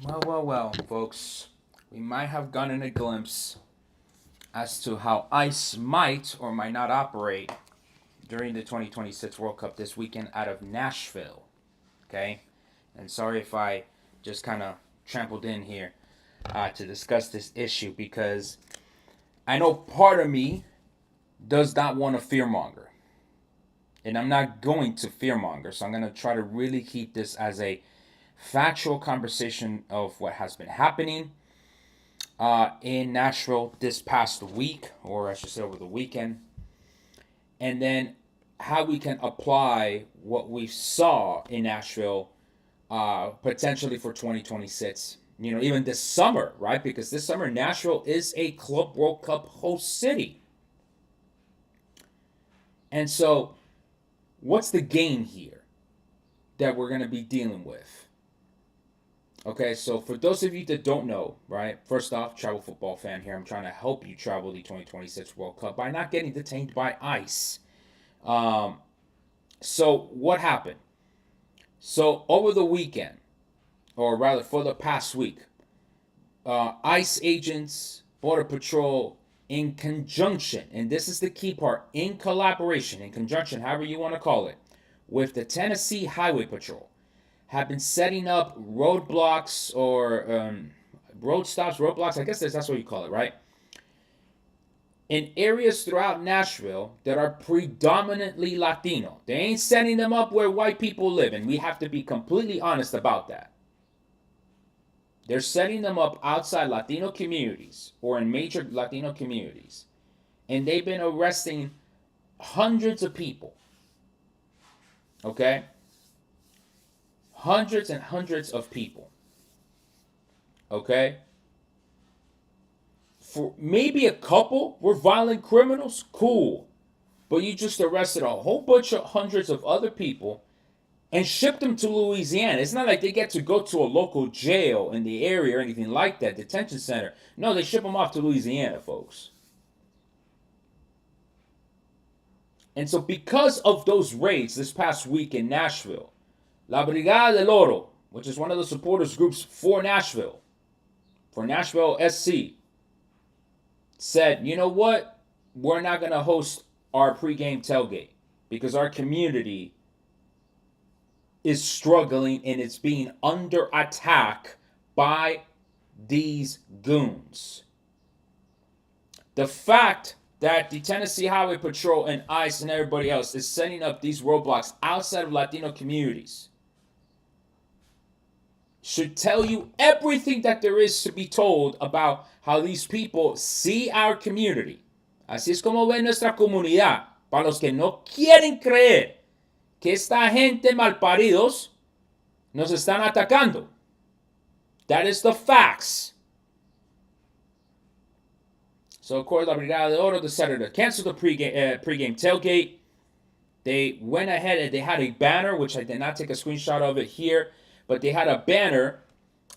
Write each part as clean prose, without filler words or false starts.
Well, folks. We might have gotten a glimpse as to how ICE might or might not operate during the 2026 World Cup this weekend out of Nashville. Okay? And sorry if I just kind of trampled in here to discuss this issue because I know part of me does not want to fearmonger. And I'm not going to fearmonger. So I'm going to try to really keep this as a factual conversation of what has been happening in Nashville this past week, or I should say over the weekend, and then how we can apply what we saw in Nashville potentially for 2026. Even this summer, right? Because this summer, Nashville is a Club World Cup host city. And so, what's the game here that we're going to be dealing with? Okay, so for those of you that don't know, right, first off, travel football fan here, I'm trying to help you travel the 2026 World Cup by not getting detained by ICE. Um, so, what happened? So, over the weekend, or rather for the past week, ICE agents, Border Patrol, in conjunction, and this is the key part, in collaboration, in conjunction, however you want to call it, with the Tennessee Highway Patrol, have been setting up roadblocks or road stops, roadblocks. I guess that's what you call it, right? In areas throughout Nashville that are predominantly Latino. They ain't setting them up where white people live, and we have to be completely honest about that. They're setting them up outside Latino communities or in major Latino communities. And they've been arresting hundreds of people. Okay? Hundreds and hundreds of people. Okay? For maybe a couple were violent criminals, cool. But you just arrested a whole bunch of hundreds of other people and shipped them to Louisiana. It's not like they get to go to a local jail in the area or anything like that, detention center. No, they ship them off to Louisiana, folks. And so because of those raids this past week in Nashville, La Brigada del Oro, which is one of the supporters groups for Nashville SC, said, you know what? We're not going to host our pregame tailgate because our community is struggling and it's being under attack by these goons. The fact that the Tennessee Highway Patrol and ICE and everybody else is setting up these roadblocks outside of Latino communities should tell you everything that there is to be told about how these people see our community. Así es como ven nuestra comunidad. Para los que no quieren creer que esta gente malparidos nos están atacando. That is the facts. So, of course, La Brigada de Oro decided to cancel the pregame tailgate. They went ahead and they had a banner, which I did not take a screenshot of it here, but they had a banner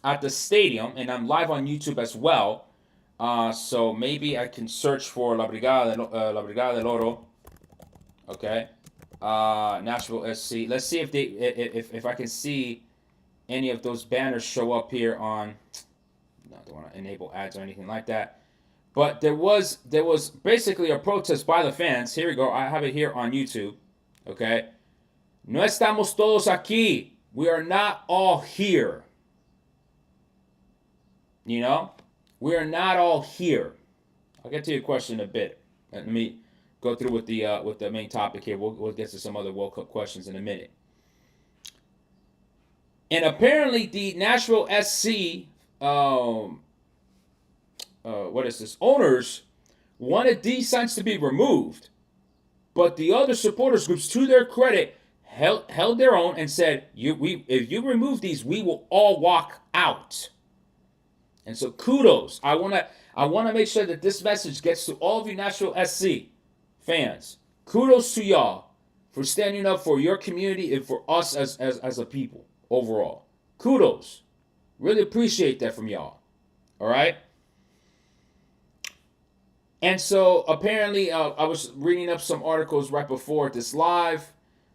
at the stadium, and I'm live on YouTube as well. So maybe I can search for La Brigada del Oro. Okay. Nashville SC. Let's see if I can see any of those banners show up here on. No, I don't want to enable ads or anything like that. But there was basically a protest by the fans. Here we go. I have it here on YouTube. Okay. No estamos todos aquí. We are not all here. You know? We are not all here. I'll get to your question in a bit. Let me go through with the main topic here. We'll get to some other World Cup questions in a minute. And apparently the Nashville SC owners wanted these signs to be removed, but the other supporters groups, to their credit, held their own and said, if you remove these, we will all walk out. And so kudos. I wanna make sure that this message gets to all of you Nashville SC fans. Kudos to y'all for standing up for your community and for us as a people overall. Kudos. Really appreciate that from y'all. All right? And so apparently, I was reading up some articles right before this live.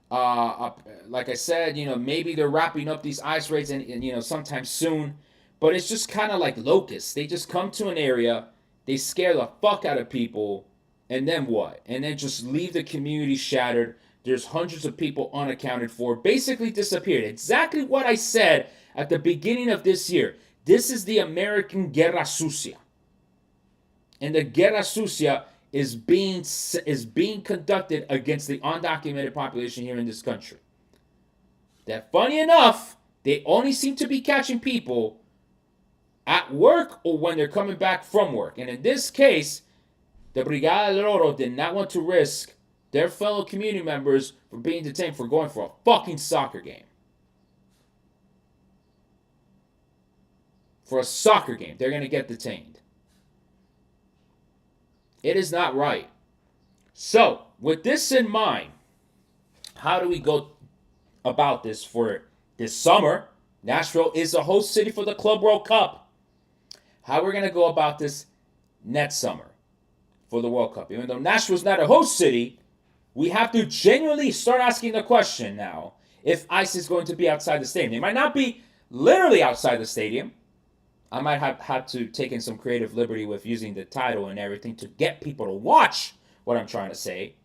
Like I said, maybe they're wrapping up these ICE raids and sometime soon. But it's just kind of like locusts. They just come to an area, they scare the fuck out of people, and then what? And then just leave the community shattered. There's hundreds of people unaccounted for, basically disappeared. Exactly what I said at the beginning of this year. This is the American Guerra Sucia. And the Guerra Sucia is being conducted against the undocumented population here in this country. That, funny enough, they only seem to be catching people at work or when they're coming back from work. And in this case, the Brigada del Oro did not want to risk their fellow community members for being detained for going for a fucking soccer game. For a soccer game, they're going to get detained. It is not right. So, with this in mind, how do we go about this for this summer? Nashville is the host city for the Club World Cup. How we're going to go about this next summer for the World Cup. Even though Nashville's not a host city, we have to genuinely start asking the question now if ICE is going to be outside the stadium. They might not be literally outside the stadium. I might have had to take in some creative liberty with using the title and everything to get people to watch what I'm trying to say.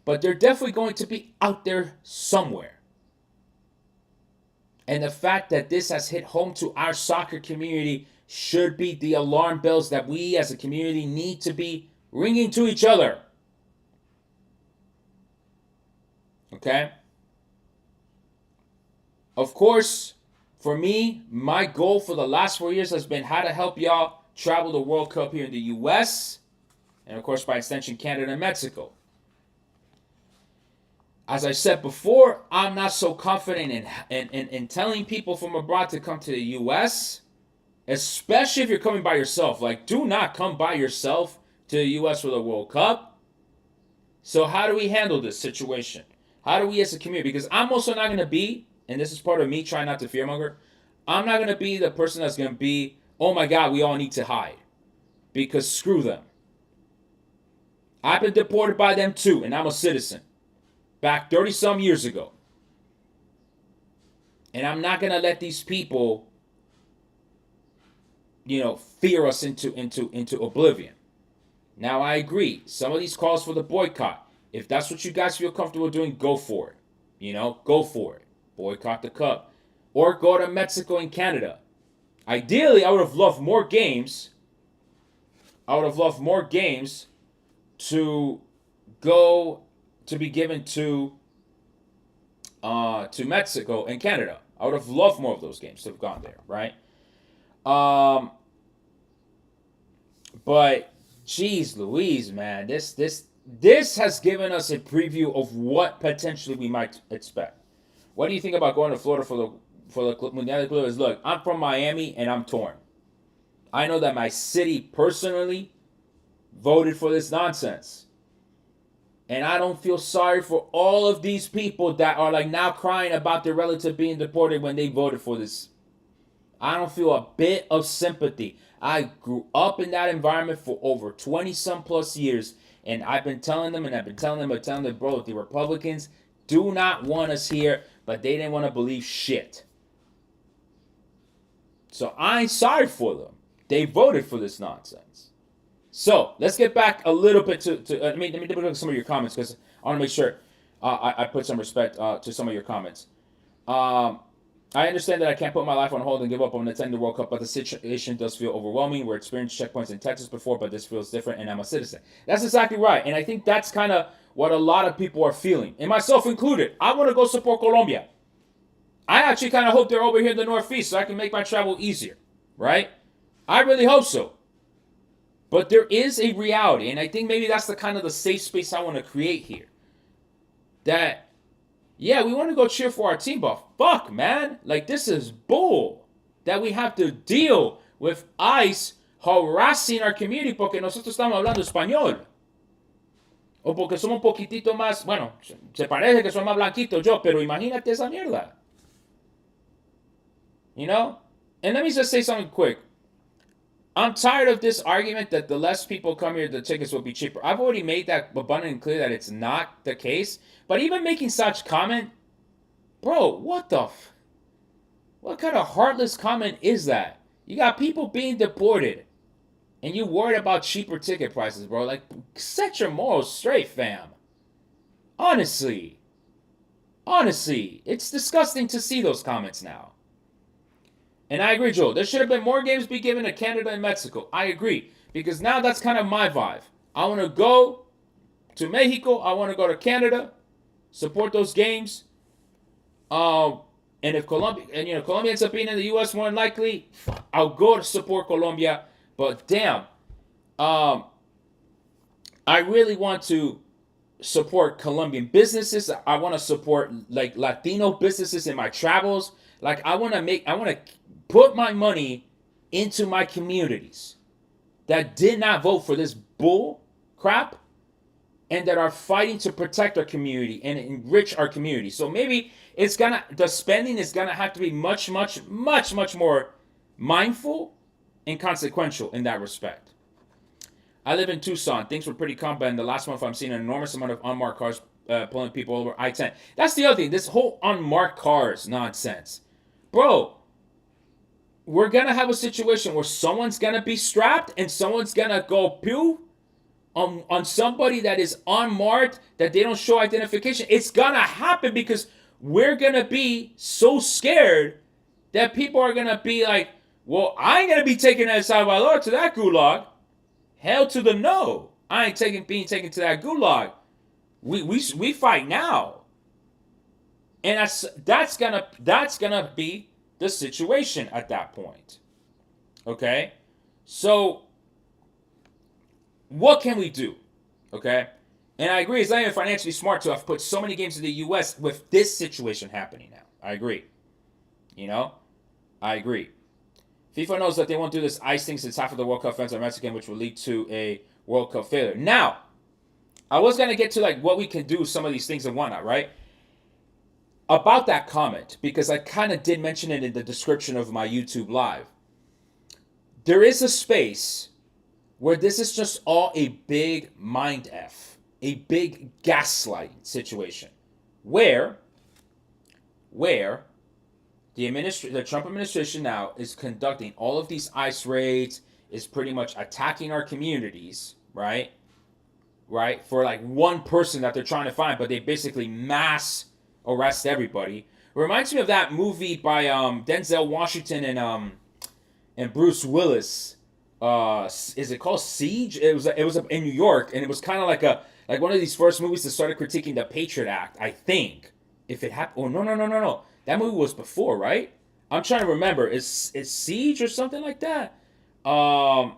But they're definitely going to be out there somewhere. And the fact that this has hit home to our soccer community should be the alarm bells that we as a community need to be ringing to each other. Okay? Of course, for me, my goal for the last 4 years has been how to help y'all travel the World Cup here in the U.S. and, of course, by extension, Canada and Mexico. As I said before, I'm not so confident in telling people from abroad to come to the U.S., especially if you're coming by yourself. Like, do not come by yourself to the U.S. for the World Cup. So how do we handle this situation? How do we as a community? Because I'm also not going to be, and this is part of me trying not to fearmonger, I'm not going to be the person that's going to be, oh my God, we all need to hide. Because screw them. I've been deported by them too, and I'm a citizen. Back 30-some years ago. And I'm not going to let these people, fear us into oblivion. Now, I agree. Some of these calls for the boycott, if that's what you guys feel comfortable doing, go for it. Go for it. Boycott the cup. Or go to Mexico and Canada. Ideally, I would have loved more games. To go to be given to Mexico and Canada. I would have loved more of those games to have gone there, right? But geez Louise, man, this has given us a preview of what potentially we might expect. What do you think about going to Florida for the Mundial de Clubes? Look, I'm from Miami and I'm torn. I know that my city personally voted for this nonsense. And I don't feel sorry for all of these people that are like now crying about their relative being deported when they voted for this. I don't feel a bit of sympathy. I grew up in that environment for over 20-some plus years. And I've been telling them, bro, the Republicans do not want us here, but they didn't want to believe shit. So I ain't sorry for them. They voted for this nonsense. So let's get back a little bit to let me take a look at some of your comments because I want to make sure I put some respect to some of your comments. I understand that I can't put my life on hold and give up on attending the World Cup, but the situation does feel overwhelming. We're experienced checkpoints in Texas before, but this feels different, and I'm a citizen. That's exactly right, and I think that's kind of what a lot of people are feeling, and myself included. I want to go support Colombia. I actually kind of hope they're over here in the Northeast so I can make my travel easier, right? I really hope so. But there is a reality, and I think maybe that's the kind of the safe space I want to create here. That, yeah, we want to go cheer for our team, but fuck, man. Like, this is bull. That we have to deal with ICE harassing our community porque nosotros estamos hablando español. O porque somos un poquitito más, bueno, se parece que soy más blanquito yo, pero imagínate esa mierda. And let me just say something quick. I'm tired of this argument that the less people come here, the tickets will be cheaper. I've already made that abundantly clear that it's not the case. But even making such comment, bro, what the What kind of heartless comment is that? You got people being deported, and you worried about cheaper ticket prices, bro. Like, set your morals straight, fam. Honestly. Honestly. It's disgusting to see those comments now. And I agree, Joel. There should have been more games be given to Canada and Mexico. I agree. Because now that's kind of my vibe. I want to go to Mexico. I want to go to Canada. Support those games. And if Colombia, and Colombia ends up being in the U.S. more than likely, I'll go to support Colombia. But damn, I really want to support Colombian businesses. I want to support like Latino businesses in my travels. Like I want to put my money into my communities that did not vote for this bull crap and that are fighting to protect our community and enrich our community. So maybe the spending is gonna have to be much more mindful and consequential in that respect. I live in Tucson. Things were pretty calm, but in the last month, I'm seeing an enormous amount of unmarked cars pulling people over I-10. That's the other thing. This whole unmarked cars nonsense, bro. We're gonna have a situation where someone's gonna be strapped and someone's gonna go pew on somebody that is unmarked, that they don't show identification. It's gonna happen because we're gonna be so scared that people are gonna be like, well, I ain't gonna be taken El Salvador to that gulag. Hell to the no. I ain't being taken to that gulag. We fight now. And that's gonna be the situation at that point. Okay? So what can we do? Okay? And I agree, it's not even financially smart to have put so many games in the US with this situation happening now. I agree. I agree. FIFA knows that they won't do this ice thing since half of the World Cup fans are Mexican, which will lead to a World Cup failure. Now, I was going to get to like what we can do, some of these things and whatnot, right? About that comment, because I kind of did mention it in the description of my YouTube live. There is a space where this is just all a big mind F, a big gaslighting situation, where the Trump administration now is conducting all of these ICE raids, is pretty much attacking our communities, right? Right? For like one person that they're trying to find, but they basically mass arrest everybody. It reminds me of that movie by Denzel Washington and Bruce Willis. Is it called Siege? It was in New York, and it was kind of like one of these first movies that started critiquing the Patriot Act. I think if it happened. Oh no. That movie was before, right? I'm trying to remember. It's Siege or something like that. But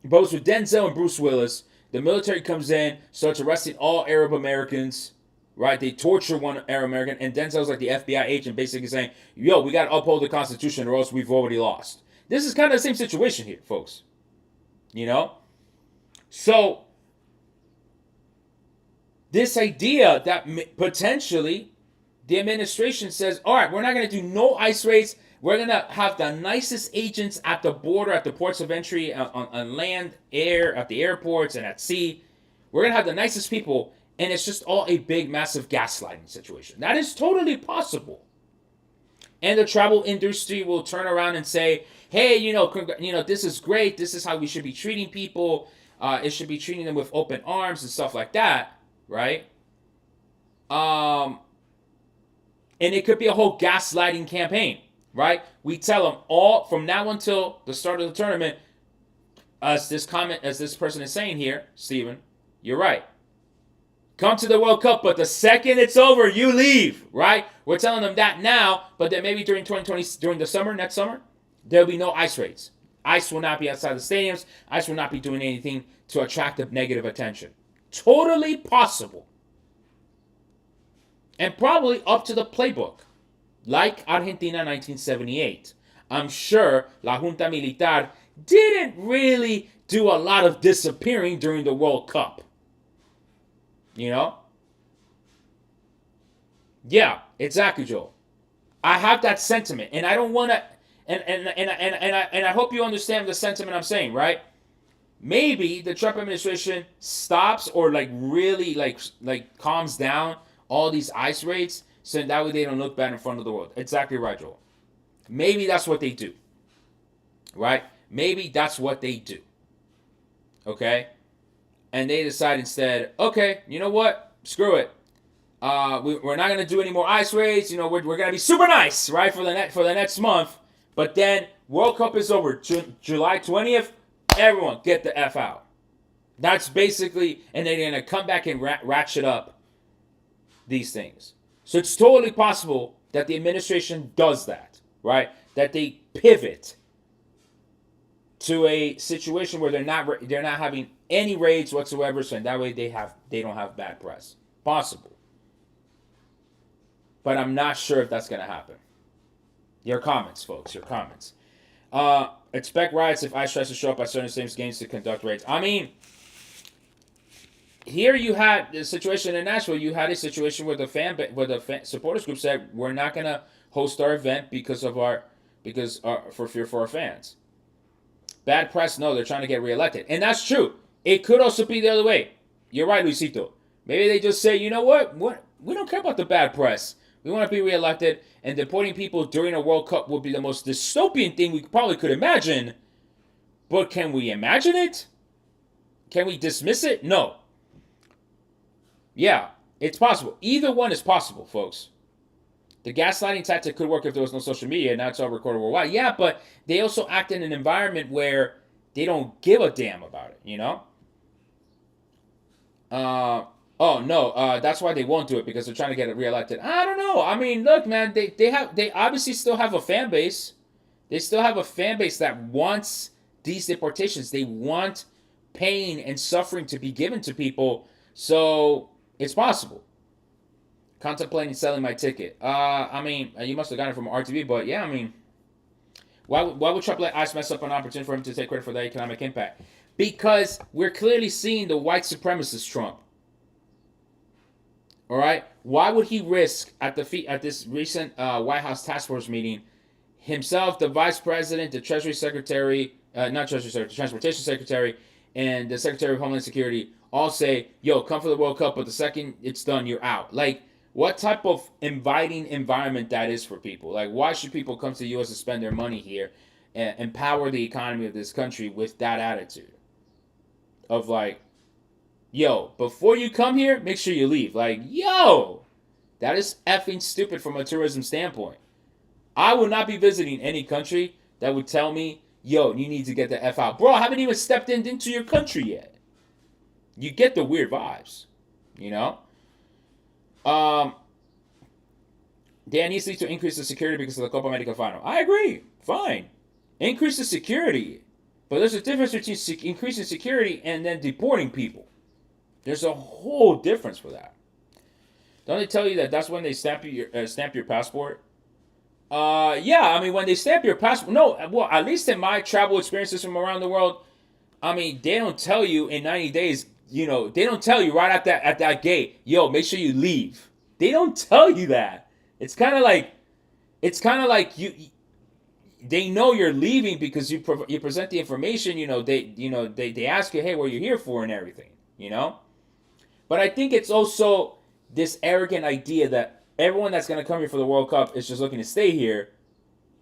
it was with Denzel and Bruce Willis. The military comes in, starts arresting all Arab Americans, right? They torture one Arab American, and Denzel's like the FBI agent basically saying, yo, we got to uphold the Constitution or else we've already lost. This is kind of the same situation here, folks. So, this idea that potentially the administration says, all right, we're not going to do no ICE raids. We're going to have the nicest agents at the border, at the ports of entry, on land, air, at the airports, and at sea. We're going to have the nicest people, and it's just all a big, massive gaslighting situation. That is totally possible. And the travel industry will turn around and say, hey, this is great. This is how we should be treating people. It should be treating them with open arms and stuff like that, right? And it could be a whole gaslighting campaign, right? We tell them all from now until the start of the tournament, as this person is saying here, Steven, you're right. Come to the World Cup, but the second it's over, you leave, right? We're telling them that now, but then maybe during 2020, during the summer, next summer, there'll be no ICE raids. ICE will not be outside the stadiums. ICE will not be doing anything to attract negative attention. Totally possible. And probably up to the playbook. Like Argentina 1978. I'm sure La Junta Militar didn't really do a lot of disappearing during the World Cup. Yeah, exactly, Joel. I have that sentiment, and I don't want to, and I hope you understand the sentiment I'm saying, right? Maybe the Trump administration stops or really calms down all these ICE raids, so that way they don't look bad in front of the world. Exactly right, Joel. Maybe that's what they do, right? Maybe that's what they do, okay? And they decide instead, okay, you know what? Screw it. We're not gonna do any more ice raids. You know, we're gonna be super nice, right, for the next month. But then World Cup is over, July 20th. Everyone get the f out. That's basically, and they're gonna come back and ratchet up these things. So it's totally possible that the administration does that, right? That they pivot to a situation where they're not having any raids whatsoever, so that way they don't have bad press. Possible. But I'm not sure if that's going to happen. Your comments, folks. Your comments. Expect riots if ICE tries to show up at certain states games to conduct raids. I mean, here you had the situation in Nashville. You had a situation where the supporters group said we're not going to host our event because for fear for our fans. Bad press. No, they're trying to get reelected, and that's true. It could also be the other way. You're right, Luisito. Maybe they just say, you know what? We don't care about the bad press. We want to be reelected, and deporting people during a World Cup would be the most dystopian thing we probably could imagine. But can we imagine it? Can we dismiss it? No. Yeah, it's possible. Either one is possible, folks. The gaslighting tactic could work if there was no social media, and now it's all recorded worldwide. Yeah, but they also act in an environment where they don't give a damn about it, you know? Oh no, that's why they won't do it, because they're trying to get it reelected. I don't know. I mean, look, man, they obviously still have a fan base. They still have a fan base that wants these deportations. They want pain and suffering to be given to people. So it's possible. Contemplating selling my ticket. I mean, you must have gotten it from RTV, but yeah, I mean, why would Trump let ICE mess up an opportunity for him to take credit for the economic impact? Because we're clearly seeing the white supremacist Trump. All right, why would he risk at this recent White House task force meeting, himself, the vice president, the Treasury Secretary, not Treasury Secretary, Transportation Secretary, and the Secretary of Homeland Security all say, "Yo, come for the World Cup," but the second it's done, you're out. Like, what type of inviting environment that is for people? Like, why should people come to the U.S. to spend their money here and empower the economy of this country with that attitude of like, yo, before you come here, make sure you leave. Like, yo, that is effing stupid from a tourism standpoint. I will not be visiting any country that would tell me, yo, you need to get the F out. Bro, I haven't even stepped into your country yet. You get the weird vibes, you know? Dan needs to increase the security because of the Copa America final. I agree. Fine. Increase the security. But there's a difference between increasing security and then deporting people. There's a whole difference for that. Don't they tell you that that's when they stamp your passport? Yeah, I mean, when they stamp your passport, no, well, at least in my travel experiences from around the world, I mean, they don't tell you in 90 days, you know, they don't tell you right at that gate, yo, make sure you leave. They don't tell you that. It's kind of like they know you're leaving because you present the information, they ask you, hey, what are you here for and everything, you know? But I think it's also this arrogant idea that everyone that's going to come here for the World Cup is just looking to stay here,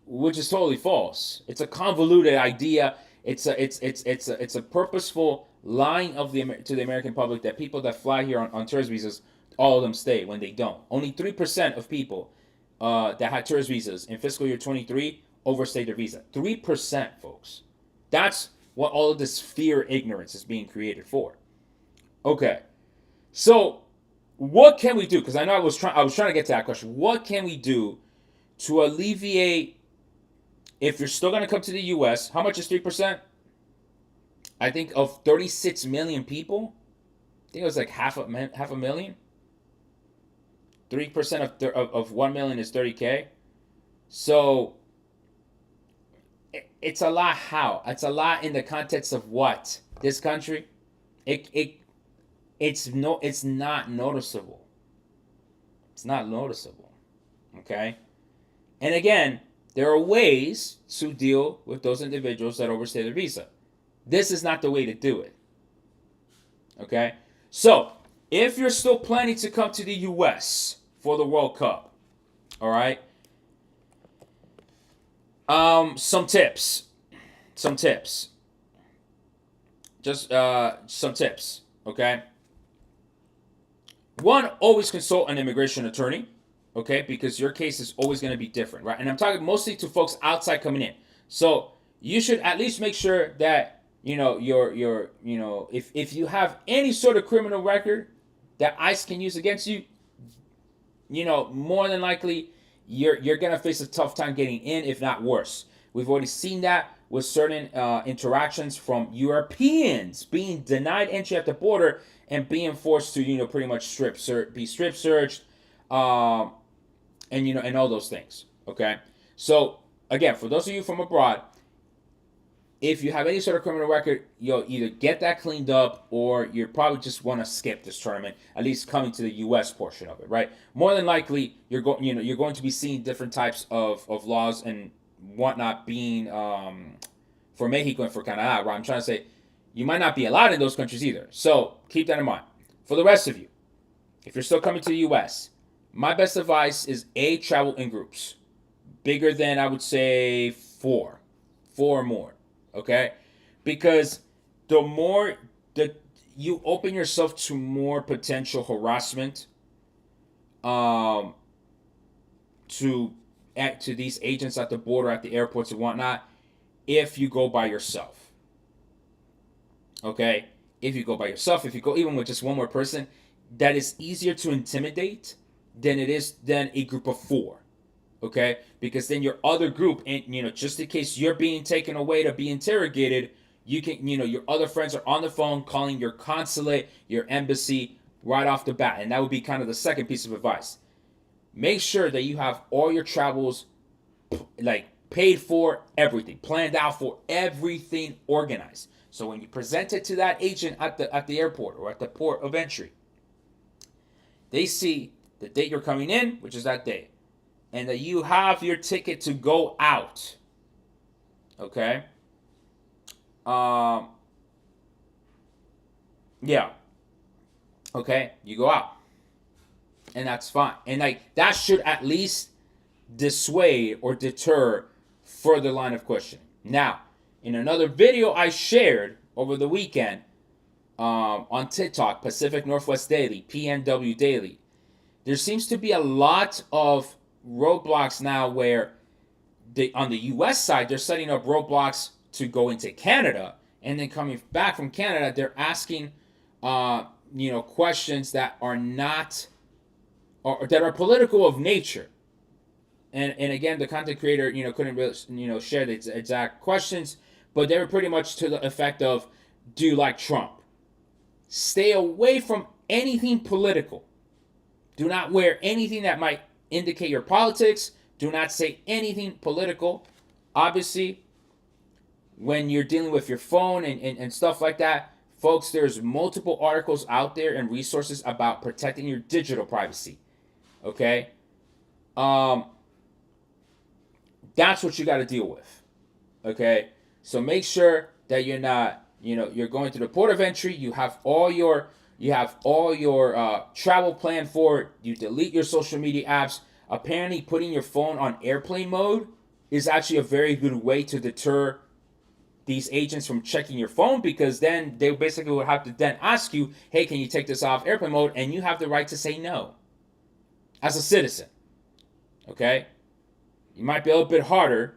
which is totally false. It's a convoluted idea. It's a purposeful lying to the American public that people that fly here on tourist visas, all of them stay when they don't. Only 3% of people that had tourist visas in fiscal year 23 overstayed their visa. 3%, folks. That's what all of this fear ignorance is being created for. Okay. So, what can we do? Because I know I was trying to get to that question. What can we do to alleviate, if you're still going to come to the U.S., how much is 3%? I think of 36 million people. I think it was like half a million. 3% of 1 million is 30K. So, it's a lot how? It's a lot in the context of what? This country? It's not noticeable. It's not noticeable. Okay? And again, there are ways to deal with those individuals that overstay their visa. This is not the way to do it. Okay? So, if you're still planning to come to the U.S. for the World Cup, all right? Some tips. Some tips. Just some tips. Okay. One, always consult an immigration attorney. Okay, because your case is always going to be different, right? And I'm talking mostly to folks outside coming in. So you should at least make sure that if you have any sort of criminal record that ICE can use against you, more than likely you're gonna face a tough time getting in, if not worse. We've already seen that with certain interactions from Europeans being denied entry at the border and being forced to pretty much be strip searched, and all those things. Okay, so again, for those of you from abroad, if you have any sort of criminal record, you'll either get that cleaned up or you probably just want to skip this tournament, at least coming to the U.S. portion of it, right? More than likely, you're going to be seeing different types of laws and whatnot being for Mexico and for Canada, right? I'm trying to say you might not be allowed in those countries either. So keep that in mind. For the rest of you, if you're still coming to the U.S., my best advice is travel in groups, bigger than I would say four or more. Okay, because the more that you open yourself to more potential harassment, to these agents at the border, at the airports and whatnot, if you go by yourself. Okay, if you go even with just one more person, that is easier to intimidate than it is than a group of four. Okay, because then your other group, and just in case you're being taken away to be interrogated, you can your other friends are on the phone calling your consulate, your embassy right off the bat. And that would be kind of the second piece of advice. Make sure that you have all your travels like paid for, everything planned out, for everything organized, so when you present it to that agent at the airport or at the port of entry, they see the date you're coming in, which is that day, and that you have your ticket to go out. Okay? Yeah. Okay? You go out. And that's fine. And that should at least dissuade or deter further line of questioning. Now, in another video I shared over the weekend on TikTok, Pacific Northwest Daily, PNW Daily, there seems to be a lot of roadblocks now where on the US side, they're setting up roadblocks to go into Canada, and then coming back from Canada, they're asking questions that are not, or that are political of nature. And again, the content creator couldn't really share the exact questions, but they were pretty much to the effect of, do you like Trump? Stay away from anything political. Do not wear anything that might indicate your politics. Do not say anything political. Obviously, when you're dealing with your phone and stuff like that, folks, there's multiple articles out there and resources about protecting your digital privacy. Okay? That's what you got to deal with. Okay? So make sure that you're not, you're going to the port of entry, you have all your travel planned for it. You delete your social media apps. Apparently, putting your phone on airplane mode is actually a very good way to deter these agents from checking your phone, because then they basically would have to then ask you, hey, can you take this off airplane mode? And you have the right to say no as a citizen. Okay? You might be a little bit harder.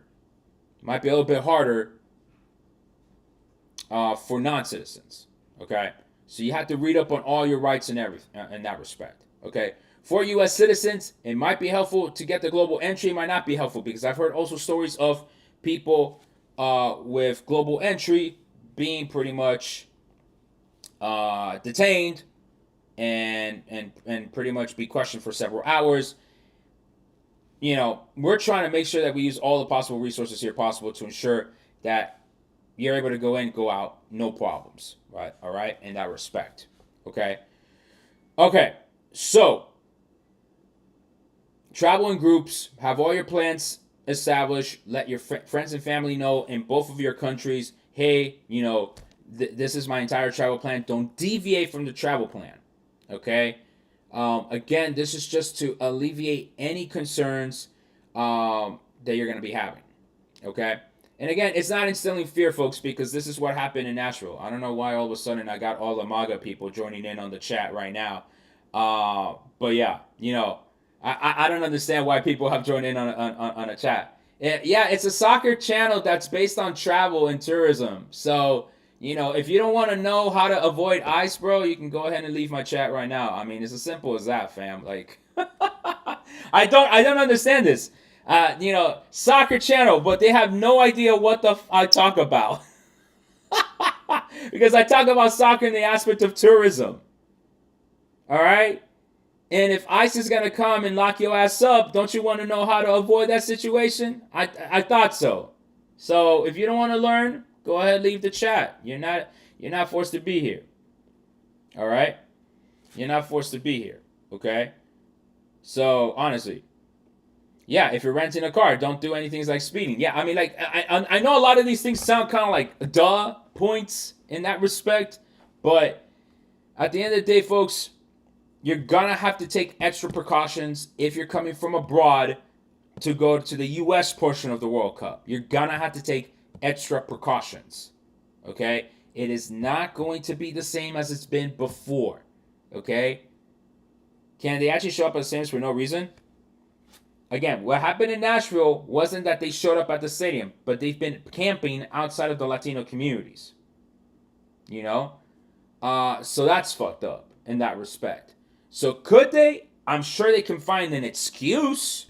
For non-citizens. Okay? So you have to read up on all your rights and everything in that respect. Okay? For U.S. citizens, it might be helpful to get the global entry. It might not be helpful, because I've heard also stories of people with global entry being pretty much detained and pretty much be questioned for several hours. We're trying to make sure that we use all the possible resources here possible to ensure that you're able to go in, go out, no problems, right? All right, in that respect. Okay. So travel in groups, have all your plans established, let your friends and family know in both of your countries, hey, this is my entire travel plan. Don't deviate from the travel plan. Okay. Again, this is just to alleviate any concerns that you're going to be having. Okay? And again, it's not instilling fear, folks, because this is what happened in Nashville. I don't know why all of a sudden I got all the MAGA people joining in on the chat right now. But yeah, I don't understand why people have joined in on a chat. Yeah, it's a soccer channel that's based on travel and tourism. So, if you don't want to know how to avoid ice, bro, you can go ahead and leave my chat right now. I mean, it's as simple as that, fam. Like, I don't understand this. Soccer channel, but they have no idea what I talk about. Because I talk about soccer in the aspect of tourism. All right? And if ICE is going to come and lock your ass up, don't you want to know how to avoid that situation? I thought so. So if you don't want to learn, go ahead, leave the chat. You're not forced to be here. All right? You're not forced to be here. Okay? So honestly, yeah, if you're renting a car, don't do anything like speeding. Yeah, I mean, like, I know a lot of these things sound kind of like duh points in that respect, but at the end of the day, folks, you're gonna have to take extra precautions if you're coming from abroad to go to the U.S. portion of the World Cup. You're gonna have to take extra precautions. Okay? It is not going to be the same as it's been before. Okay? Can they actually show up at the stadiums for no reason? Again, what happened in Nashville wasn't that they showed up at the stadium, but they've been camping outside of the Latino communities. So that's fucked up in that respect. So could they? I'm sure they can find an excuse.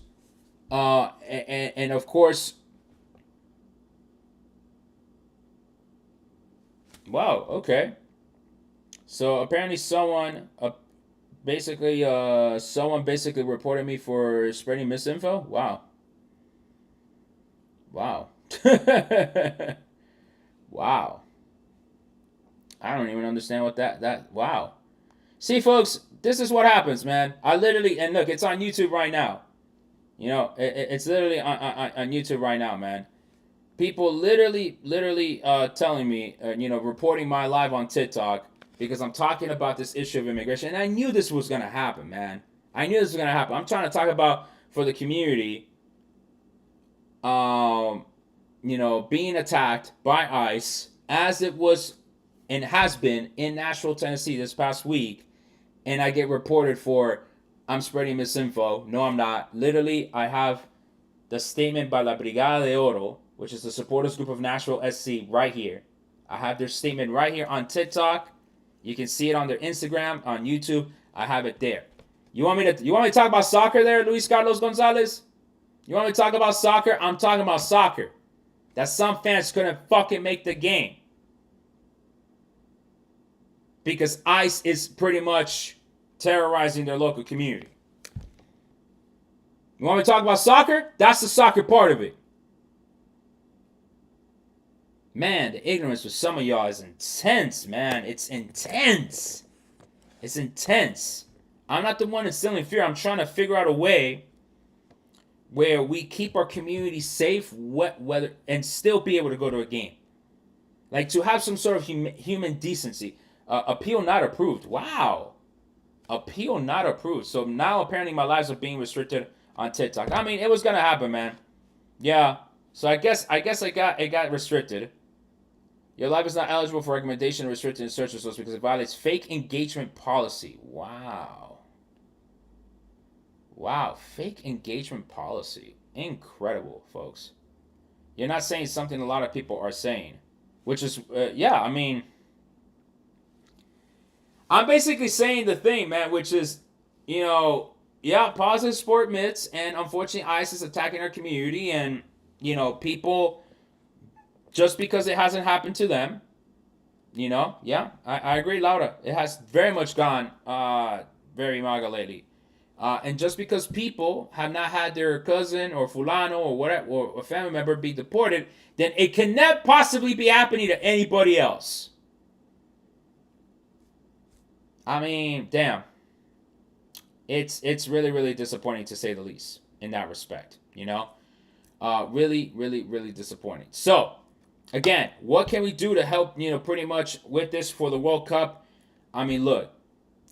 And of course, wow, okay. So apparently someone basically reported me for spreading misinfo. Wow. Wow. Wow. I don't even understand what that wow. See, folks, this is what happens, man. I literally, and look, it's on YouTube right now. It's literally on YouTube right now, man. People literally telling me, reporting my live on TikTok because I'm talking about this issue of immigration. And I knew this was going to happen, man. I knew this was going to happen. I'm trying to talk about for the community, being attacked by ICE as it was and has been in Nashville, Tennessee this past week. And I get reported for I'm spreading misinfo. No, I'm not. Literally, I have the statement by La Brigada de Oro, which is the supporters group of Nashville SC, right here. I have their statement right here on TikTok. You can see it on their Instagram, on YouTube. I have it there. You want me to talk about soccer there, Luis Carlos Gonzalez? You want me to talk about soccer? I'm talking about soccer. That some fans couldn't fucking make the game. Because ICE is pretty much terrorizing their local community. You want me to talk about soccer? That's the soccer part of it. Man, the ignorance with some of y'all is intense, man. It's intense. It's intense. I'm not the one instilling fear. I'm trying to figure out a way where we keep our community safe, whether and still be able to go to a game. Like to have some sort of human decency. Appeal not approved. Wow. Appeal not approved. So now apparently my lives are being restricted on TikTok. I mean, it was gonna happen, man. Yeah. So I guess it got restricted. Your live is not eligible for recommendation or restricted in search results because it violates fake engagement policy. Wow. Wow, fake engagement policy. Incredible, folks. You're not saying something a lot of people are saying, which is, yeah, I mean, I'm basically saying the thing, man, which is, yeah, positive sport myths, and unfortunately, ICE is attacking our community, and, people, just because it hasn't happened to them, yeah, I agree, Laura. It has very much gone very MAGA lately. And just because people have not had their cousin or fulano or whatever or a family member be deported, then it can never possibly be happening to anybody else. I mean, damn. It's really, really disappointing to say the least in that respect. Really, really, really disappointing. So, again, what can we do to help, pretty much with this for the World Cup? I mean, look.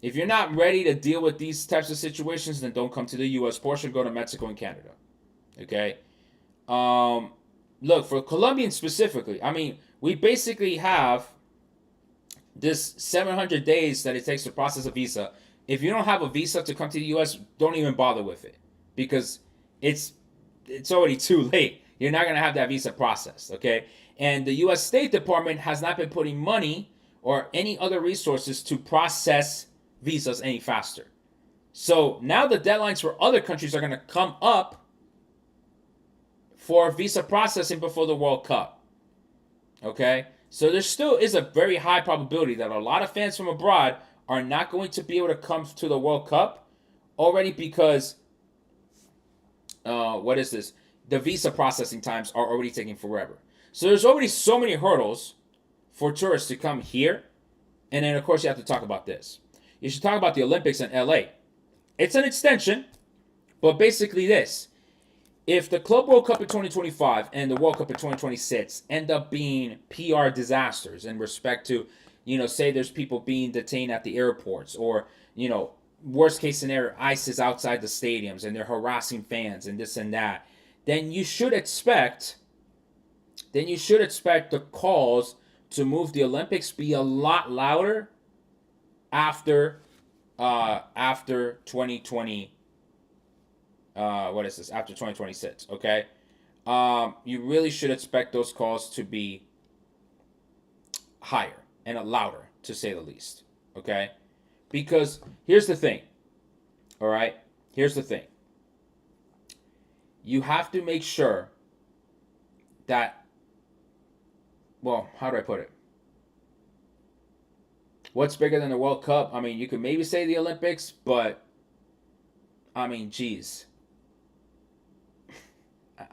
If you're not ready to deal with these types of situations, then don't come to the U.S. portion. Go to Mexico and Canada. Okay? look, for Colombians specifically, I mean, we basically have this 700 days that it takes to process a visa. If you don't have a visa to come to the U.S., don't even bother with it because it's it's already too late. You're not gonna have that visa processed, okay? And the U.S. State Department has not been putting money or any other resources to process visas any faster. So now the deadlines for other countries are gonna come up for visa processing before the World Cup, okay? So there still is a very high probability that a lot of fans from abroad are not going to be able to come to the World Cup already because what is this? The visa processing times are already taking forever. So there's already so many hurdles for tourists to come here. And then, of course, you have to talk about this. You should talk about the Olympics in LA. It's an extension, but basically this. If the Club World Cup in 2025 and the World Cup in 2026 end up being PR disasters in respect to, say there's people being detained at the airports or, worst case scenario, ICE is outside the stadiums and they're harassing fans and this and that, then you should expect the calls to move the Olympics be a lot louder after 2020. What is this? After 2026, okay? You really should expect those calls to be higher and louder, to say the least, okay? Because here's the thing, all right? Here's the thing. You have to make sure that, well, how do I put it? What's bigger than the World Cup? I mean, you could maybe say the Olympics, but, I mean, geez.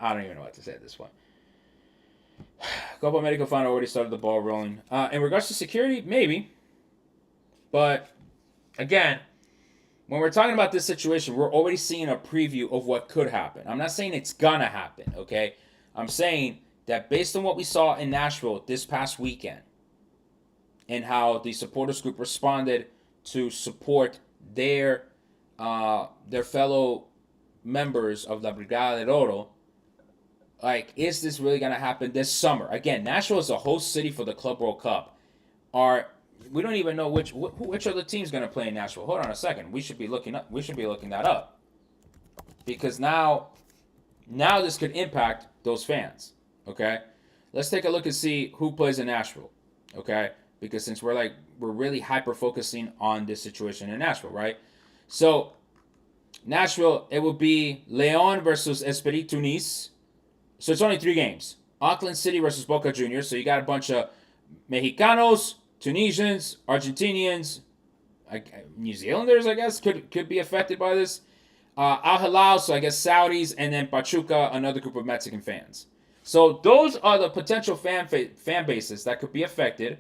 I don't even know what to say at this point. Copa America final already started the ball rolling. In regards to security, maybe. But, again, when we're talking about this situation, we're already seeing a preview of what could happen. I'm not saying it's gonna happen, okay? I'm saying that based on what we saw in Nashville this past weekend and how the supporters group responded to support their fellow members of La Brigada de Oro, like, is this really gonna happen this summer? Again, Nashville is a host city for the Club World Cup. We don't even know which other team's gonna play in Nashville. Hold on a second. We should be looking that up because now this could impact those fans. Okay, let's take a look and see who plays in Nashville. Okay, because since we're really hyper focusing on this situation in Nashville, right? So Nashville, it will be Leon versus Espiritu Nice. So it's only 3 games. Auckland City versus Boca Juniors. So you got a bunch of Mexicanos, Tunisians, Argentinians, New Zealanders, I guess, could be affected by this. Al Hilal, so I guess Saudis, and then Pachuca, another group of Mexican fans. So those are the potential fan bases that could be affected.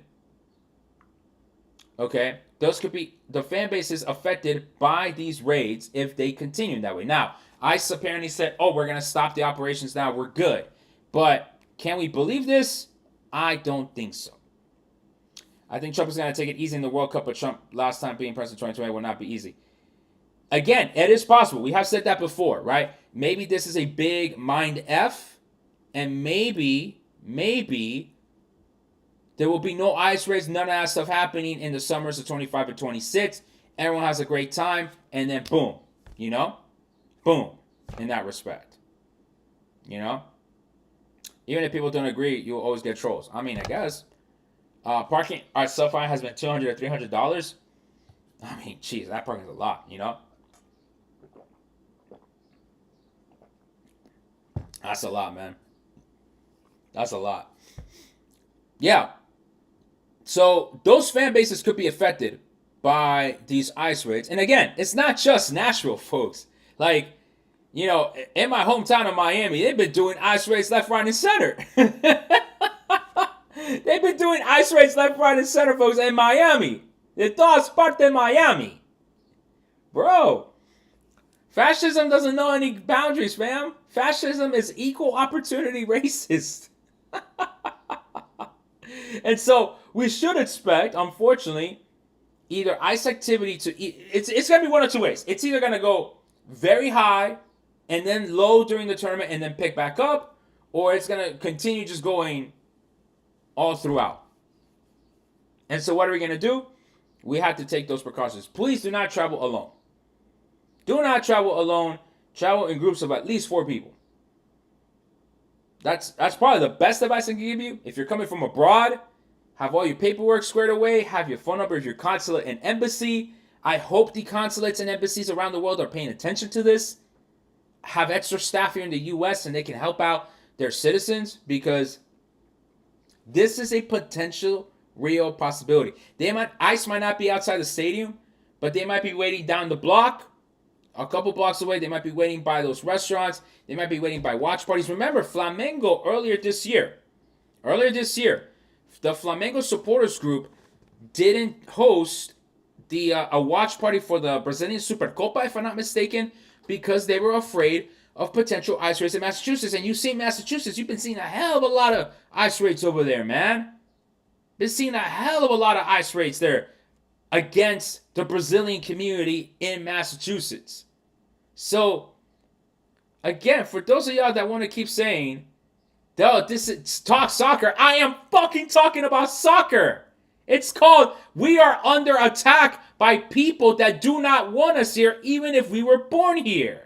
Okay, those could be the fan bases affected by these raids if they continue that way. Now, ICE apparently said, "Oh, we're gonna stop the operations now. We're good." But can we believe this? I don't think so. I think Trump is going to take it easy in the World Cup, but Trump, last time being president in 2020, will not be easy. Again, it is possible. We have said that before, right? Maybe this is a big mind F, and maybe there will be no ice raids, none of that stuff happening in the summers of 25 and 26. Everyone has a great time, and then boom, boom, in that respect. Even if people don't agree, you'll always get trolls. I mean, I guess. Parking at SoFi has been $200 or $300. I mean, geez, that parking is a lot, That's a lot, man. That's a lot. Yeah. So those fan bases could be affected by these ice raids. And again, it's not just Nashville, folks. Like, in my hometown of Miami, they've been doing ice raids left, right, and center. They've been doing ice raids left, right, and center, folks, in Miami. De todas partes Miami. Bro, fascism doesn't know any boundaries, fam. Fascism is equal opportunity racist. And so we should expect, unfortunately, either ICE activity to... It's going to be one of two ways. It's either going to go very high and then low during the tournament and then pick back up, or it's going to continue just going all throughout. And so what are we going to do? We have to take those precautions. Please do not travel alone. Do not travel alone. Travel in groups of at least 4 people. That's probably the best advice I can give you. If you're coming from abroad, have all your paperwork squared away. Have your phone number of your consulate and embassy. I hope the consulates and embassies around the world are paying attention to this. Have extra staff here in the U.S. and they can help out their citizens, because this is a potential real possibility. ICE might not be outside the stadium, but they might be waiting down the block, a couple blocks away. They might be waiting by those restaurants. They might be waiting by watch parties. Remember, Flamengo earlier this year, the Flamengo supporters group didn't host a watch party for the Brazilian Supercopa, if I'm not mistaken, because they were afraid of potential ice raids in Massachusetts. And you've seen Massachusetts. You've been seeing a hell of a lot of ice raids over there, man. Been seeing a hell of a lot of ice raids there against the Brazilian community in Massachusetts. So, again, for those of y'all that want to keep saying, "Oh, this is talk soccer," I am fucking talking about soccer. It's called, we are under attack by people that do not want us here, even if we were born here.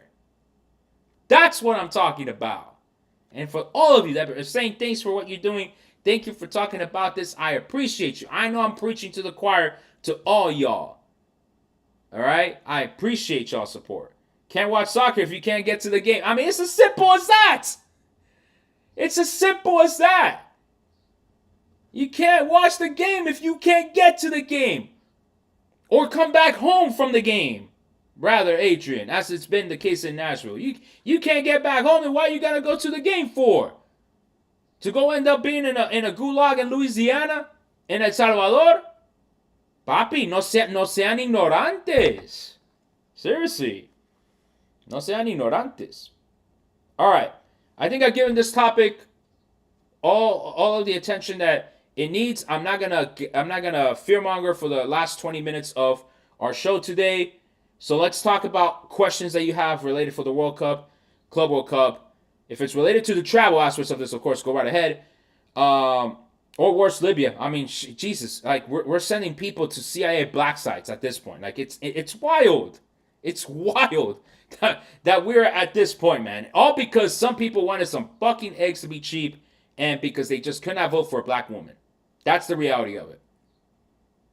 That's what I'm talking about. And for all of you that are saying thanks for what you're doing, thank you for talking about this. I appreciate you. I know I'm preaching to the choir to all y'all. All right? I appreciate y'all's support. Can't watch soccer if you can't get to the game. I mean, it's as simple as that. It's as simple as that. You can't watch the game if you can't get to the game. Or come back home from the game. Rather, Adrian, as it's been the case in Nashville. You can't get back home, and why you gotta go to the game for? To go end up being in a gulag in Louisiana? In El Salvador? Papi, no sean ignorantes. Seriously. No sean ignorantes. Alright. I think I've given this topic all of the attention that it needs. I'm not gonna fearmonger for the last 20 minutes of our show today. So let's talk about questions that you have related for the World Cup, Club World Cup. If it's related to the travel aspects of this, of course, go right ahead. Or worse, Libya. I mean, Jesus, like we're sending people to CIA black sites at this point. Like it's wild. It's wild that we're at this point, man. All because some people wanted some fucking eggs to be cheap, and because they just could not vote for a black woman. That's the reality of it.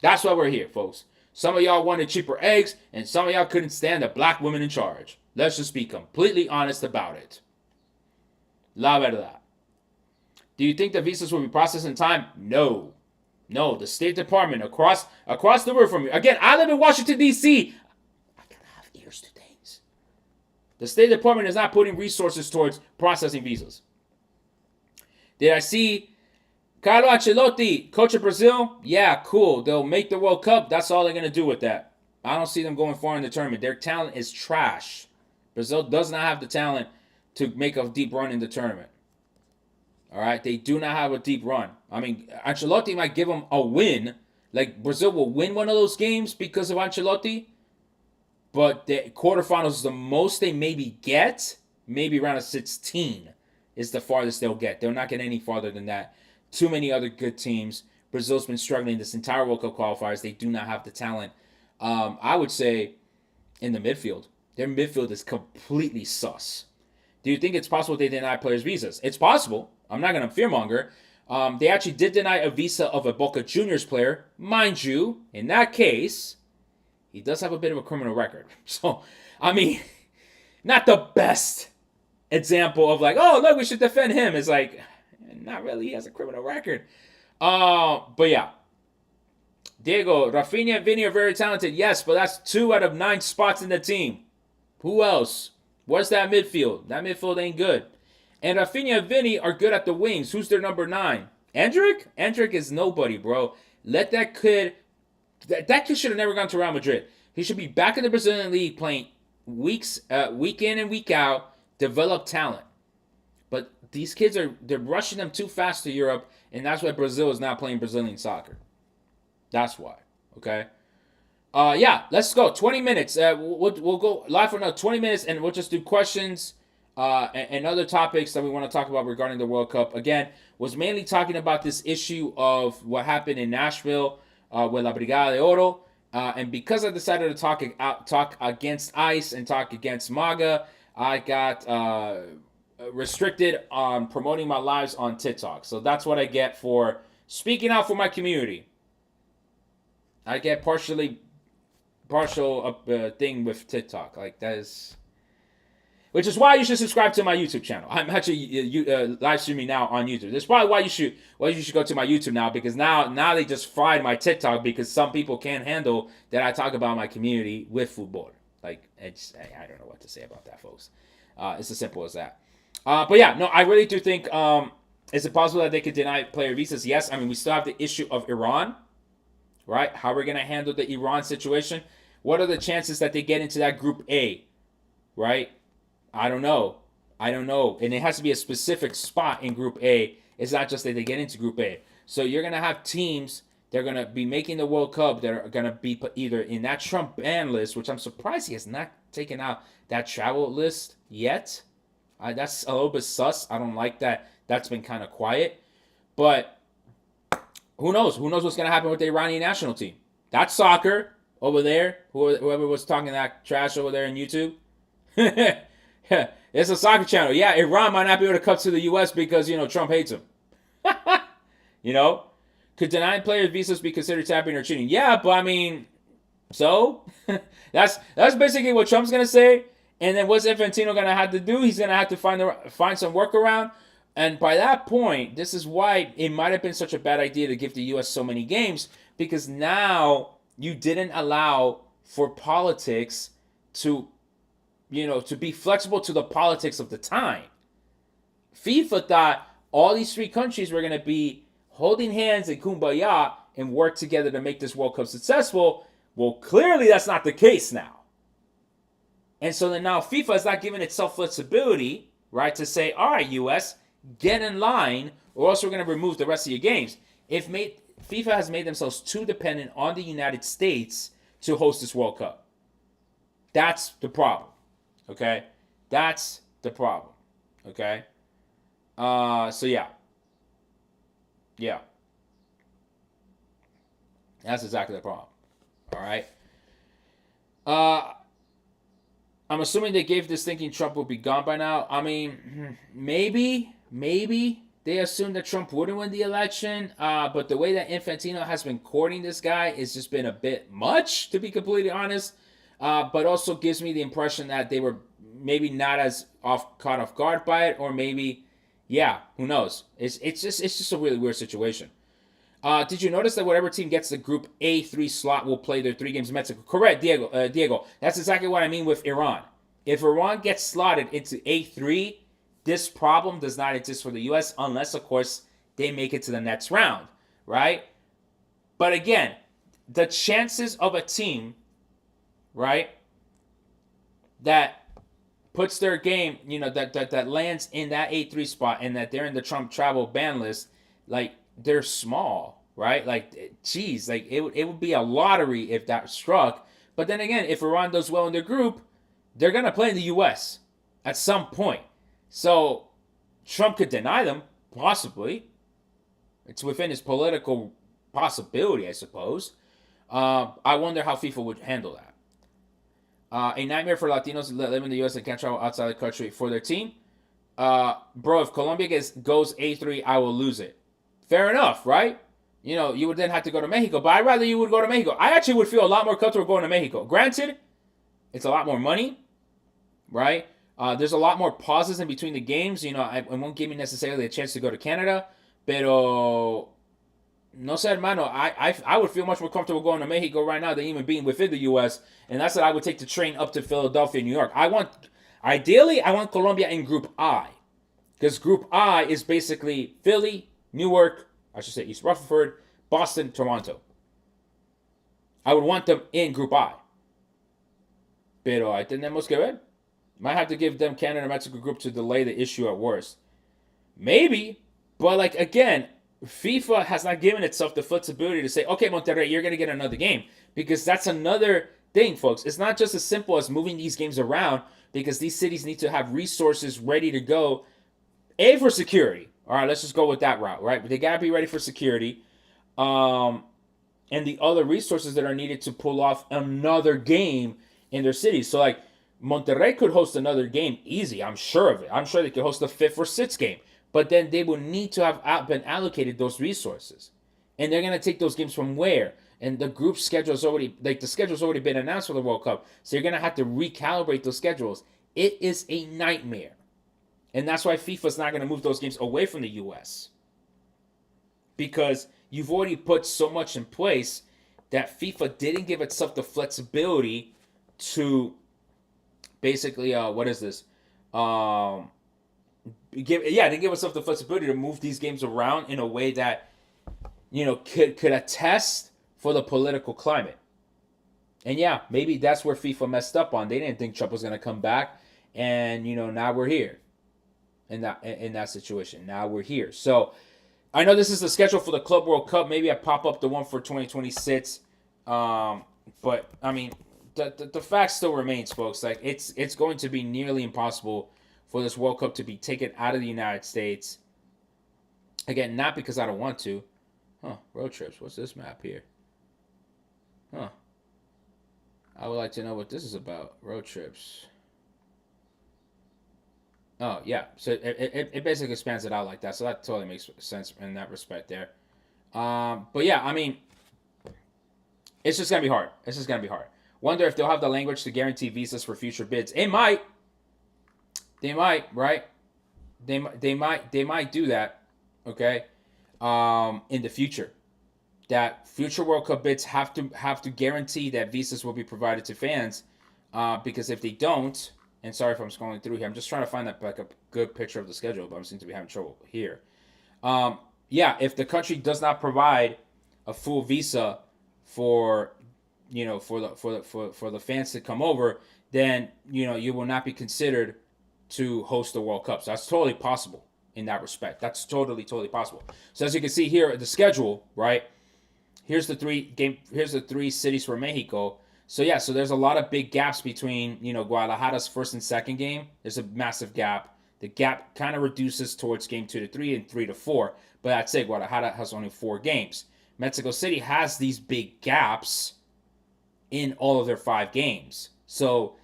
That's why we're here, folks. Some of y'all wanted cheaper eggs, and some of y'all couldn't stand a black woman in charge. Let's just be completely honest about it. La verdad. Do you think the visas will be processed in time? No. No, the State Department across the river from you. Again, I live in Washington, D.C. I gotta have ears to things. The State Department is not putting resources towards processing visas. Did I see Carlo Ancelotti, coach of Brazil? Yeah, cool. They'll make the World Cup. That's all they're going to do with that. I don't see them going far in the tournament. Their talent is trash. Brazil does not have the talent to make a deep run in the tournament. All right? They do not have a deep run. I mean, Ancelotti might give them a win. Like, Brazil will win one of those games because of Ancelotti. But the quarterfinals is the most they maybe get. Maybe around a 16 is the farthest they'll get. They'll not get any farther than that. Too many other good teams. Brazil's been struggling this entire World Cup qualifiers. They do not have the talent. I would say in the midfield. Their midfield is completely sus. Do you think it's possible they deny players visas? It's possible. I'm not going to fearmonger. They actually did deny a visa of a Boca Juniors player. Mind you, in that case, he does have a bit of a criminal record. So, I mean, not the best example of like, oh, look, we should defend him. It's like, not really. He has a criminal record. But yeah. Diego, Rafinha and Vinny are very talented. Yes, but that's 2 out of 9 spots in the team. Who else? What's that midfield? That midfield ain't good. And Rafinha and Vinny are good at the wings. Who's their number 9? Endrick? Endrick is nobody, bro. Let that kid... That kid should have never gone to Real Madrid. He should be back in the Brazilian league playing week in and week out. Develop talent. But these kids they're rushing them too fast to Europe, and that's why Brazil is not playing Brazilian soccer. That's why. Okay? Yeah, let's go. 20 minutes. We'll go live for another 20 minutes, and we'll just do questions And other topics that we want to talk about regarding the World Cup, again, was mainly talking about this issue of what happened in Nashville with La Brigada de Oro. And because I decided to talk against ICE and talk against MAGA, I got restricted on promoting my lives on TikTok. So that's what I get for speaking out for my community. I get partial thing with TikTok. Like, that is, which is why you should subscribe to my YouTube channel. I'm actually live streaming now on YouTube. That's probably why you should go to my YouTube now, because now they just fried my TikTok because some people can't handle that I talk about my community with football. Like, I don't know what to say about that, folks. It's as simple as that. But yeah, no, I really do think is it possible that they could deny player visas? Yes. I mean, we still have the issue of Iran, right? How we're gonna handle the Iran situation? What are the chances that they get into that Group A, right? I don't know. And it has to be a specific spot in Group A. It's not just that they get into Group A. So you're going to have teams that are going to be making the World Cup that are going to be either in that Trump ban list, which I'm surprised he has not taken out that travel list yet. That's a little bit sus. I don't like that. That's been kind of quiet. But who knows? Who knows what's going to happen with the Iranian national team? That's soccer over there. Whoever was talking that trash over there on YouTube. It's a soccer channel. Yeah, Iran might not be able to come to the U.S. because, Trump hates him. Could denying players visas be considered tapping or cheating? Yeah, but I mean, so? that's basically what Trump's going to say. And then what's Infantino going to have to do? He's going to have to find some workaround. And by that point, this is why it might have been such a bad idea to give the U.S. so many games, because now you didn't allow for politics to be flexible to the politics of the time. FIFA thought all these three countries were going to be holding hands and kumbaya and work together to make this World Cup successful. Well, clearly that's not the case now. And so then now FIFA is not giving itself flexibility, right, to say, all right, US, get in line, or else we're going to remove the rest of your games. FIFA has made themselves too dependent on the United States to host this World Cup. That's the problem. Okay? That's the problem. Okay? So yeah. Yeah. That's exactly the problem. All right? I'm assuming they gave this thinking Trump will be gone by now. I mean, maybe they assumed that Trump wouldn't win the election. But the way that Infantino has been courting this guy has just been a bit much, to be completely honest. But also gives me the impression that they were maybe not as caught off guard by it, or maybe, yeah, who knows? It's just a really weird situation. Did you notice that whatever team gets the Group A3 slot will play their 3 games in Mexico? Correct, Diego. That's exactly what I mean with Iran. If Iran gets slotted into A3, this problem does not exist for the U.S. unless, of course, they make it to the next round, right? But again, the chances of a team, right, that puts their game, that lands in that A3 spot and that they're in the Trump travel ban list, like, they're small, right? Like, geez, like, it would be a lottery if that struck. But then again, if Iran does well in their group, they're going to play in the U.S. at some point. So Trump could deny them, possibly. It's within his political possibility, I suppose. I wonder how FIFA would handle that. A nightmare for Latinos that live in the U.S. and can't travel outside the country for their team. Bro, if Colombia goes A3, I will lose it. Fair enough, right? You would then have to go to Mexico, but I'd rather you would go to Mexico. I actually would feel a lot more comfortable going to Mexico. Granted, it's a lot more money, right? There's a lot more pauses in between the games. It won't give me necessarily a chance to go to Canada, pero no sé, hermano. I would feel much more comfortable going to Mexico right now than even being within the U.S., and that's that I would take the train up to Philadelphia, New York. Ideally, I want Colombia in Group I, because Group I is basically Philly, Newark, I should say East Rutherford, Boston, Toronto. I would want them in Group I. Pero ahí tenemos que ver. Might have to give them Canada and Mexico group to delay the issue at worst. Maybe, but like, again, FIFA has not given itself the flexibility to say, okay, Monterrey, you're going to get another game. Because that's another thing, folks. It's not just as simple as moving these games around because these cities need to have resources ready to go. A, for security. All right, let's just go with that route, right? But they gotta be ready for security. And the other resources that are needed to pull off another game in their city. So like Monterrey could host another game easy. I'm sure of it. I'm sure they could host a fifth or sixth game. But then they will need to have been allocated those resources. And they're gonna take those games from where? And the group schedule is already the schedule's already been announced for the World Cup. So you're gonna have to recalibrate those schedules. It is a nightmare. And that's why FIFA's not gonna move those games away from the US. Because you've already put so much in place that FIFA didn't give itself the flexibility to basically what is this? They give itself the flexibility to move these games around in a way that could attest for the political climate. And yeah, maybe that's where FIFA messed up on. They didn't think Trump was gonna come back, and now we're here in that situation. Now we're here. So I know this is the schedule for the Club World Cup. Maybe I pop up the one for 2026. But I mean, the fact still remains, folks. Like it's going to be nearly impossible for this World Cup to be taken out of the United States. Again, not because I don't want to. Road trips. What's this map here? I would like to know what this is about. Road trips. Oh, yeah. So it basically spans it out like that. So that totally makes sense in that respect there. But yeah, I mean, it's just going to be hard. It's just going to be hard. Wonder if they'll have the language to guarantee visas for future bids. It might. They might, right? They might do that, okay? In the future. That future World Cup bids have to guarantee that visas will be provided to fans. Because if they don't, and sorry if I'm scrolling through here, I'm just trying to find like a good picture of the schedule, but I seem to be having trouble here. If the country does not provide a full visa for the fans to come over, then you will not be considered to host the World Cup. So that's totally possible in that respect. That's totally possible. So as you can see here, the schedule, right? Here's the three cities for Mexico. So yeah, so there's a lot of big gaps between Guadalajara's first and second game. There's a massive gap. The gap kind of reduces towards game 2 to 3 and 3 to 4. But I'd say Guadalajara has only 4 games. Mexico City has these big gaps in all of their 5 games. So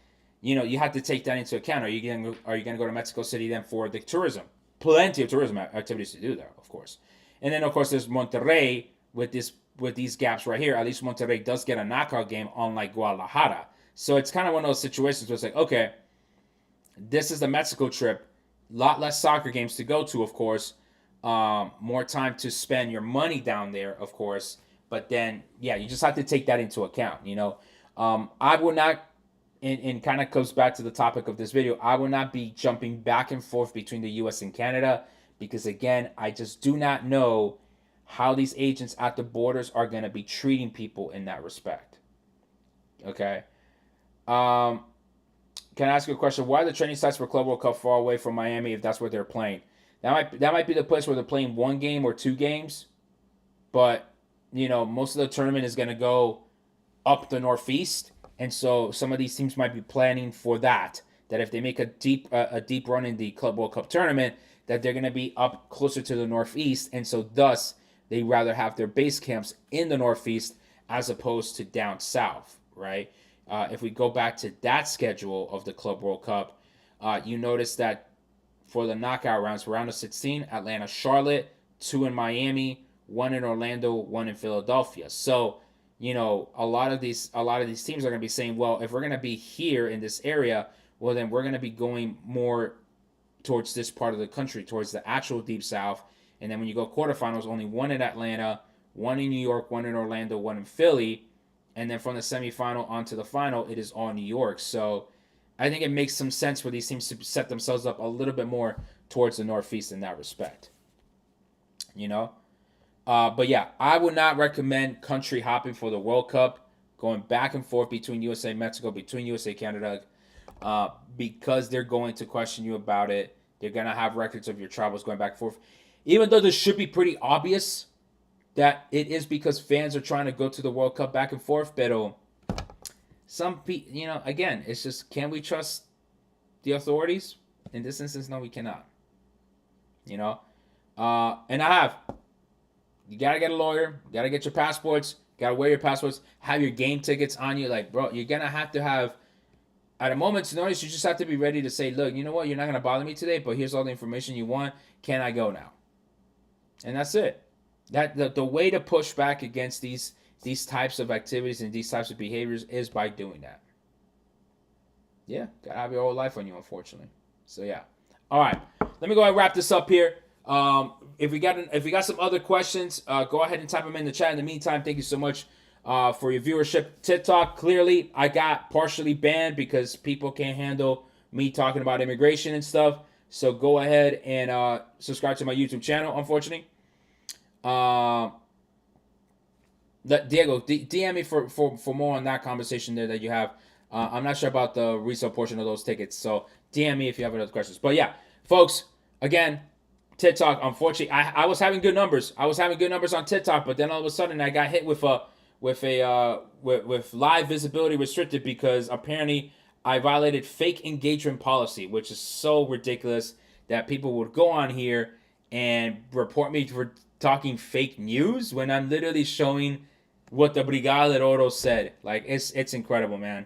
you have to take that into account. Are you gonna go to Mexico City then for the tourism? Plenty of tourism activities to do there, of course. And then of course there's Monterrey with these gaps right here. At least Monterrey does get a knockout game, unlike Guadalajara. So it's kind of one of those situations where it's like, okay, this is the Mexico trip. A lot less soccer games to go to, of course. More time to spend your money down there, of course. But then, yeah, you just have to take that into account, I will not, and kind of goes back to the topic of this video, I will not be jumping back and forth between the U.S. and Canada because, again, I just do not know how these agents at the borders are going to be treating people in that respect. Okay? Can I ask you a question? Why are the training sites for Club World Cup far away from Miami if that's where they're playing? That might be the place where they're playing 1 game or 2 games, but most of the tournament is going to go up the Northeast, and so some of these teams might be planning for that. That if they make a deep run in the Club World Cup tournament, that they're going to be up closer to the Northeast, and so thus they rather have their base camps in the Northeast as opposed to down south, right? If we go back to that schedule of the Club World Cup, you notice that for the knockout rounds, round of 16, Atlanta, Charlotte, 2 in Miami, 1 in Orlando, 1 in Philadelphia. So, a lot of these teams are going to be saying, well, if we're going to be here in this area, well, then we're going to be going more towards this part of the country, towards the actual Deep South. And then when you go quarterfinals, only 1 in Atlanta, 1 in New York, 1 in Orlando, 1 in Philly. And then from the semifinal onto the final, it is all New York. So I think it makes some sense for these teams to set themselves up a little bit more towards the Northeast in that respect. But yeah, I would not recommend country hopping for the World Cup, going back and forth between USA and Mexico, between USA and Canada, because they're going to question you about it. They're going to have records of your travels going back and forth. Even though this should be pretty obvious that it is because fans are trying to go to the World Cup back and forth, pero some people, again, it's just, can we trust the authorities? In this instance, no, we cannot. You know, and you gotta get a lawyer, you gotta get your passports, gotta wear your passports, have your game tickets on you. Like, bro, you're gonna have to have, at a moment's notice, you just have to be ready to say, look, you know what, you're not gonna bother me today, but here's all the information you want. Can I go now? And that's it. The way to push back against these types of activities and these types of behaviors is by doing that. Yeah, gotta have your whole life on you, unfortunately. So yeah. All right, let me go ahead and wrap this up here. If we got some other questions, go ahead and type them in the chat. In the meantime, thank you so much for your viewership. TikTok, clearly, I got partially banned because people can't handle me talking about immigration and stuff. So go ahead and subscribe to my YouTube channel. Unfortunately, Diego, DM me for more on that conversation there that you have. I'm not sure about the resale portion of those tickets, so DM me if you have any other questions. But yeah, folks, again, TikTok. Unfortunately, I was having good numbers. I was having good numbers on TikTok, but then all of a sudden I got hit with live visibility restricted because apparently I violated fake engagement policy, which is so ridiculous that people would go on here and report me for talking fake news when I'm literally showing what the Brigada del Oro said. Like, it's incredible, man.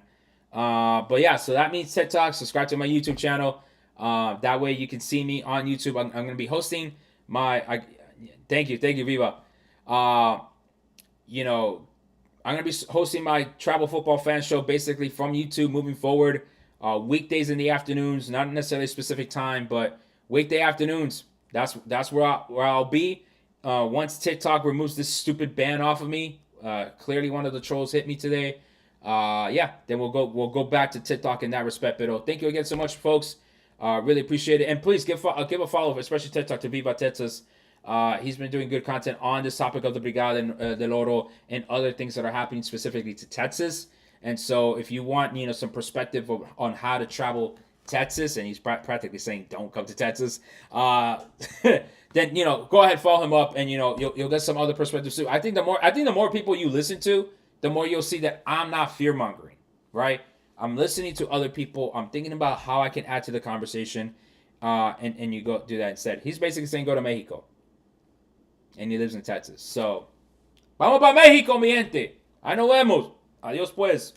But yeah, so that means TikTok. Subscribe to my YouTube channel. That way you can see me on YouTube. I'm going to be hosting thank you, Viva. I'm going to be hosting my travel football fan show basically from YouTube moving forward. Weekdays in the afternoons, not necessarily a specific time, but weekday afternoons. That's where I'll be. Once TikTok removes this stupid ban off of me, clearly one of the trolls hit me today. Then we'll go back to TikTok in that respect. But thank you again so much, folks. Really appreciate it, and please give a follow, especially TikTok, to Viva Tetas. He's been doing good content on this topic of the Brigada del Oro and other things that are happening specifically to Texas. And so, if you want, some perspective on how to travel Texas, and he's practically saying don't come to Texas, then go ahead, follow him up, and you'll get some other perspectives too. I think the more people you listen to, the more you'll see that I'm not fear mongering, right? I'm listening to other people. I'm thinking about how I can add to the conversation, and you go do that instead. He's basically saying go to Mexico, and he lives in Texas. So, vamos para México, mi gente. Ahí nos vemos. Adiós, pues.